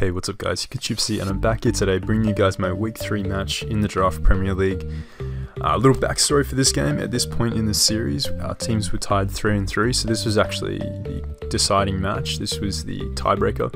Hey, what's up guys, it's Gypsy and I'm back here today bringing you guys my week 3 match in the Draft Premier League. A little backstory for this game. At this point in the series, our teams were tied 3-3, so this was actually the deciding match. This was the tiebreaker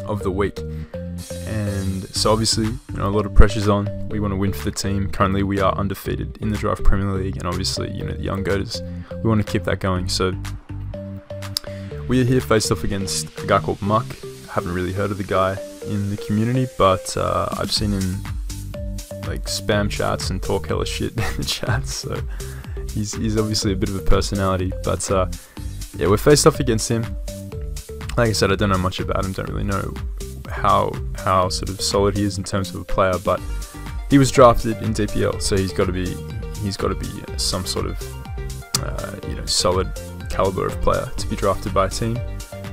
of the week. And so obviously, a lot of pressure's on. We want to win for the team. Currently we are undefeated in the Draft Premier League, and obviously, the young goaters, we want to keep that going. So we are here faced off against a guy called Muck. Haven't really heard of the guy in the community, but I've seen him like spam chats and talk hella shit in the chats, so he's obviously a bit of a personality. But yeah, we're faced off against him. Like I said, I don't know much about him, don't really know how sort of solid he is in terms of a player, but he was drafted in DPL, so he's got to be some sort of solid caliber of player to be drafted by a team.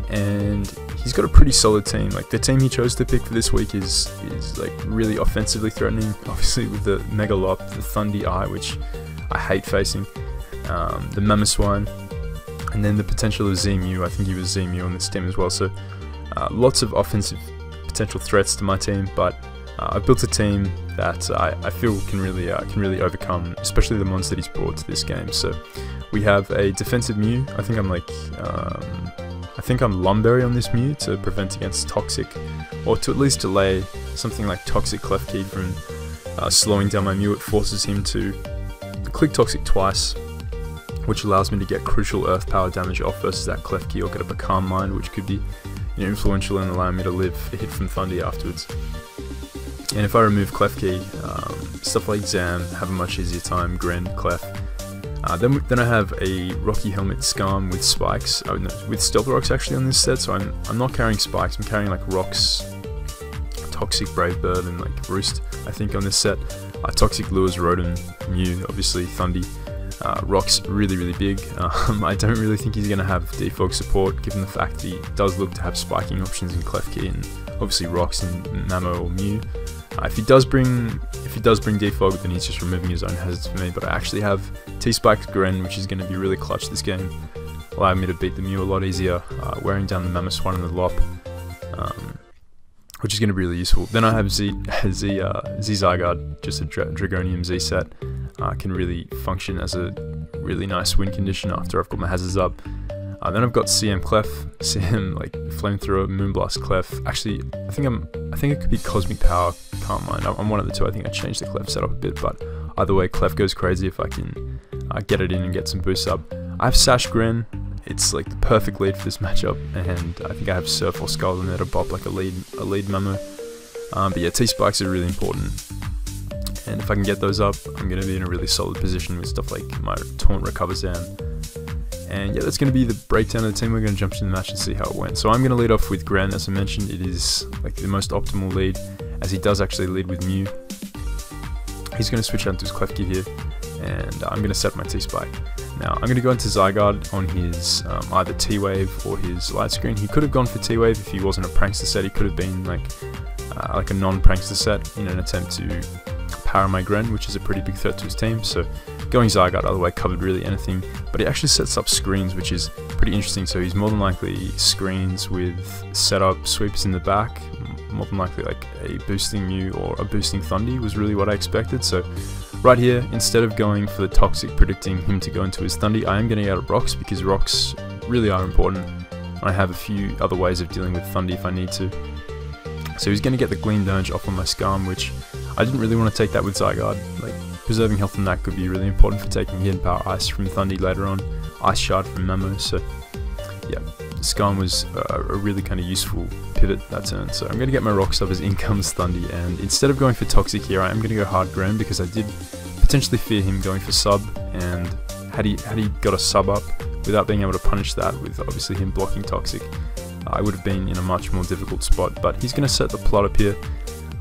And he's got a pretty solid team. Like, the team he chose to pick for this week is like really offensively threatening. Obviously with the Mega Lop, the Thundy Eye, which I hate facing, the Mamoswine, and then the potential of Zemu. I think he was Zemu on this team as well. So lots of offensive potential threats to my team, but I built a team that I feel can really overcome, especially the mons that he's brought to this game. So we have a defensive Mew. I think I'm Lumberry on this Mew to prevent against Toxic, or to at least delay something like Toxic Klefki from slowing down my Mew. It forces him to click Toxic twice, which allows me to get crucial Earth Power damage off versus that Klefki, or get a Becalm Mind, which could be influential in allowing me to live a hit from Thundy afterwards. And if I remove Klefki, stuff like Zam have a much easier time, Gren, Clef. Then I have a Rocky Helmet Scarm with spikes, with Stealth Rocks actually on this set, so I'm not carrying spikes, I'm carrying like Rocks, Toxic Brave Bird, and like Roost, I think, on this set. Toxic Lures, Rotom, Mew, obviously Thundy. Rocks really big. I don't really think he's going to have defog support, given the fact that he does look to have spiking options in Klefki, and obviously Rocks and Mamo or Mew. If he does bring defog, then he's just removing his own hazards for me. But I actually have T-Spiked Gren, which is going to be really clutch this game, allowing me to beat the Mew a lot easier, wearing down the Mamoswine and the Lop, which is going to be really useful. Then I have Z Zygarde, just a Dragonium Z set, can really function as a really nice win condition after I've got my hazards up. Then I've got CM Clef, CM like Flamethrower, Moonblast Clef. Actually, I think it could be Cosmic Power. Can't mind. I'm one of the two. I think I changed the Clef setup a bit, but either way, Clef goes crazy if I can get it in and get some boosts up. I have Sash Gren. It's like the perfect lead for this matchup, and I think I have Surf or Skull in there to bop like a lead Memo. But yeah, T-Spikes are really important, and if I can get those up, I'm going to be in a really solid position with stuff like my Taunt, Recover Zam. And yeah, that's going to be the breakdown of the team. We're going to jump into the match and see how it went. So I'm going to lead off with Gren. As I mentioned, it is like the most optimal lead, as he does actually lead with Mew. He's going to switch out to his Klefki here, and I'm going to set my T-Spike. Now, I'm going to go into Zygarde on his either T-Wave or his Light Screen. He could have gone for T-Wave if he wasn't a Prankster set. He could have been like a non-Prankster set in an attempt to power my Gren, which is a pretty big threat to his team. So going Zygarde either way covered really anything, but he actually sets up screens, which is pretty interesting. So he's more than likely screens with setup sweeps in the back, more than likely like a boosting Mew or a boosting Thundy was really what I expected. So right here, instead of going for the Toxic, predicting him to go into his Thundy, I am going to get out Rocks, because Rocks really are important. I have a few other ways of dealing with Thundy if I need to. So he's going to get the Gleam Dirge off on my Scarm, which I didn't really want to take that with Zygarde. Like, preserving health from that could be really important for taking Hidden Power Ice from Thundy later on, Ice Shard from Mamo. So yeah, Scarm was a really kind of useful pivot that turn. So I'm going to get my Rocks up as in comes Thundy, and instead of going for Toxic here, I am going to go hard Gren, because I did potentially fear him going for sub, and had he got a sub up without being able to punish that with obviously him blocking Toxic, I would have been in a much more difficult spot. But he's going to set the plot up here.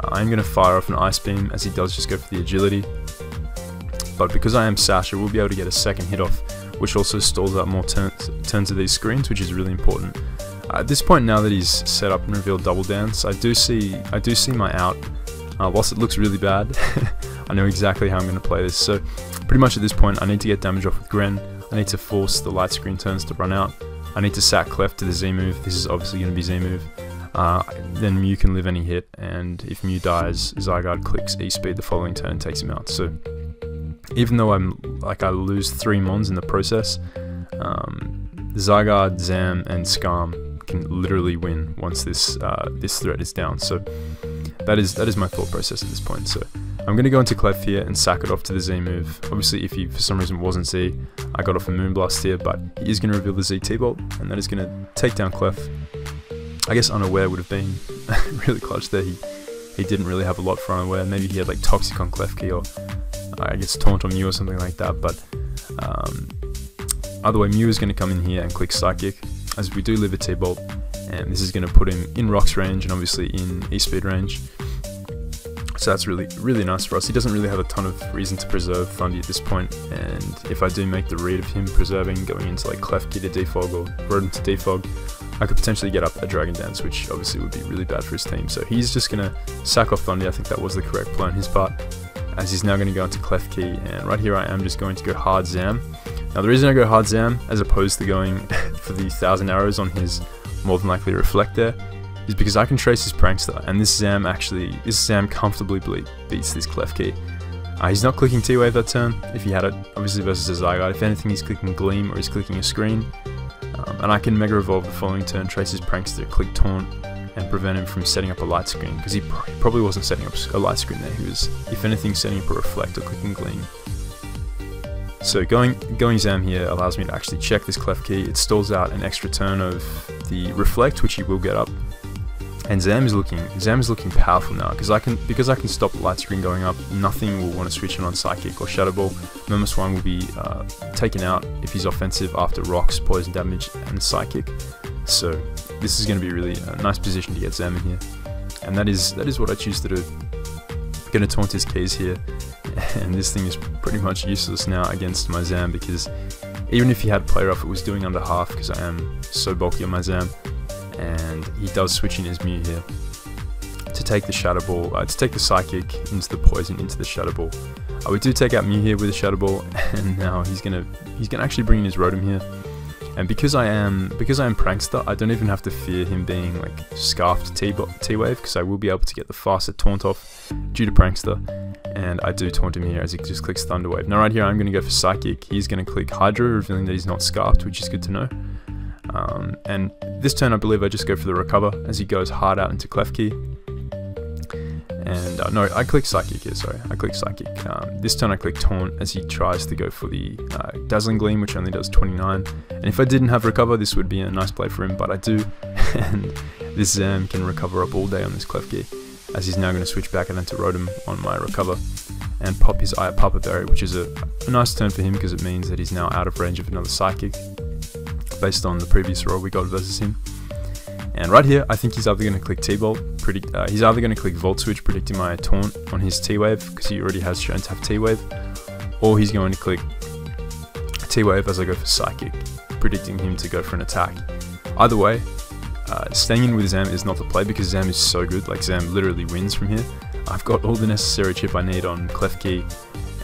I'm going to fire off an Ice Beam, as he does just go for the agility. But because I am Sasha, we'll be able to get a second hit off, which also stalls out more turns of these screens, which is really important. At this point, now that he's set up and revealed Double Dance, I do see my out. Whilst it looks really bad, I know exactly how I'm going to play this. So pretty much at this point, I need to get damage off with Gren. I need to force the light screen turns to run out. I need to sack Clef to the Z move. This is obviously going to be Z move. then Mew can live any hit, and if Mew dies, Zygarde clicks E-Speed the following turn and takes him out. So even though I lose 3 mons in the process, Zygarde, Zam, and Skarm can literally win once this threat is down. So that is my thought process at this point. So I'm going to go into Clef here and sack it off to the Z move. Obviously, if he for some reason wasn't Z, I got off a Moonblast here, but he is going to reveal the Z T-Bolt, and that is going to take down Clef. I guess Unaware would have been really clutch there. He didn't really have a lot for Unaware. Maybe he had like Toxic on Klefki, or I guess Taunt on Mew or something like that. But either way, Mew is going to come in here and click Psychic, as we do live a T-Bolt, and this is going to put him in Rock's range and obviously in E-Speed range. So that's really nice for us. He doesn't really have a ton of reason to preserve Thundy at this point, and if I do make the read of him preserving, going into like Klefki to defog or Rotom to defog, I could potentially get up a Dragon Dance, which obviously would be really bad for his team. So he's just going to sack off Thundy. I think that was the correct play on his part, as he's now going to go into Klefki, and right here I am just going to go hard Zam. Now the reason I go hard Zam, as opposed to going for the 1,000 arrows on his more than likely Reflect there, is because I can trace his Prankster, and this Zam comfortably beats this Klefki. He's not clicking T-Wave that turn, if he had it, obviously versus a Zygarde. If anything, he's clicking Gleam, or he's clicking a Screen. And I can Mega Evolve the following turn, trace his Prankster, click Taunt, and prevent him from setting up a Light Screen, because he probably wasn't setting up a Light Screen there. He was, if anything, setting up a Reflect or clicking Gleam. So going Zam here allows me to actually check this Klefki. It stalls out an extra turn of the Reflect, which he will get up. And Zam is looking powerful now, because I can stop the Light Screen going up. Nothing will want to switch on Psychic or Shadow Ball. Mamoswine will be taken out if he's offensive after Rocks, Poison Damage, and Psychic. So this is going to be really a nice position to get Zam in here, and that is what I choose to do. Going to Taunt his Keys here, and this thing is pretty much useless now against my Zam, because even if he had Play Rough, it was doing under half because I am so bulky on my Zam. And he does switch in his Mew here to take the Shadow Ball, to take the Psychic into the Poison, into the Shadow Ball. We do take out Mew here with a Shadow Ball, and now he's gonna actually bring in his Rotom here. And because I am Prankster, I don't even have to fear him being like scarfed T-Wave, because I will be able to get the faster Taunt off due to Prankster. And I do Taunt him here as he just clicks Thunder Wave. Now right here I'm going to go for Psychic. He's going to click Hydro, revealing that he's not scarfed, which is good to know. And this turn I believe I just go for the Recover, as he goes hard out into Klefki. And no, I click Psychic here, sorry, I click Psychic. This turn I click Taunt, as he tries to go for the Dazzling Gleam, which only does 29. And if I didn't have Recover, this would be a nice play for him, but I do. And this Zam can recover up all day on this Klefki, as he's now going to switch back and into Rotom on my Recover, and pop his Eye Papa Berry, which is a nice turn for him, because it means that he's now out of range of another Psychic, based on the previous roll we got versus him. And right here, I think he's either going to click T-Bolt, he's either going to click Volt Switch, predicting my Taunt on his T-Wave, because he already has shown to have T-Wave, or he's going to click T-Wave as I go for Psychic, predicting him to go for an attack. Either way, staying in with Zam is not the play, because Zam is so good. Like, Zam literally wins from here. I've got all the necessary chip I need on Klefki,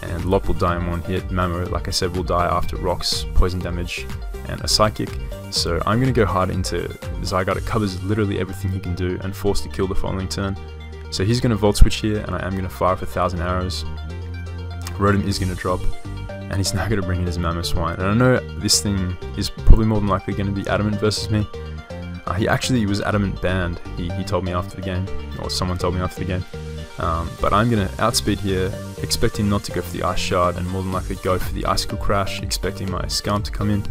and Lop will die in one hit. Mamo, like I said, will die after Rocks, Poison Damage, and a Psychic. So I'm going to go hard into Zygarde. It covers literally everything he can do, and force to kill the following turn. So he's going to Volt Switch here, and I am going to fire off 1,000 arrows. Rotom is going to drop, and he's now going to bring in his Mamoswine. And I know this thing is probably more than likely going to be Adamant versus me. He actually was Adamant banned, he told me after the game, or someone told me after the game. But I'm going to outspeed here, expecting not to go for the Ice Shard, and more than likely go for the Icicle Crash, expecting my Skarm to come in.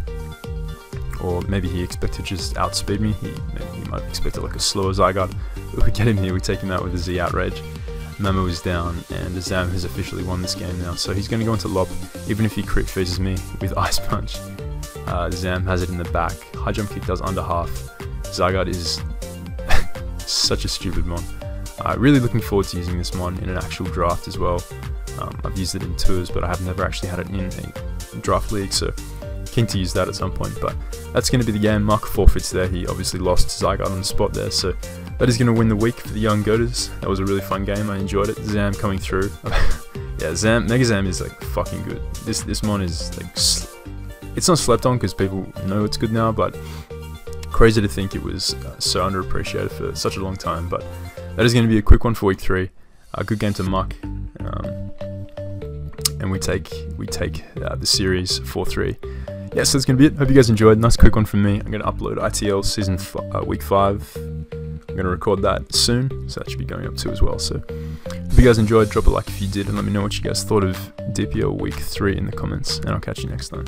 Or maybe he expected to just outspeed me. Maybe he might have expected like a slower Zygarde. But we get him here, we take him out with a Z Outrage. Mamo is down, and the Zam has officially won this game now. So he's going to go into Lop, even if he crit freezes me with Ice Punch. Zam has it in the back. High Jump Kick does under half. Zygarde is such a stupid mon. Really looking forward to using this mon in an actual draft as well. I've used it in tours, but I have never actually had it in a draft league, so keen to use that at some point. But that's going to be the game. Mark forfeits there. He obviously lost Zygarde on the spot there, so that is going to win the week for the young goaters. That was a really fun game. I enjoyed it. Zam coming through. Yeah, Mega Zam is like fucking good. This mon is like, it's not slept on because people know it's good now, but crazy to think it was so underappreciated for such a long time. But that is going to be a quick one for week 3. A good game to muck, and we take the series 4-3. Yeah, so that's going to be it. Hope you guys enjoyed. Nice quick one from me. I'm going to upload ITL season week 5. I'm going to record that soon, so that should be going up too as well. So if you guys enjoyed, drop a like if you did, and let me know what you guys thought of DPL week 3 in the comments, and I'll catch you next time.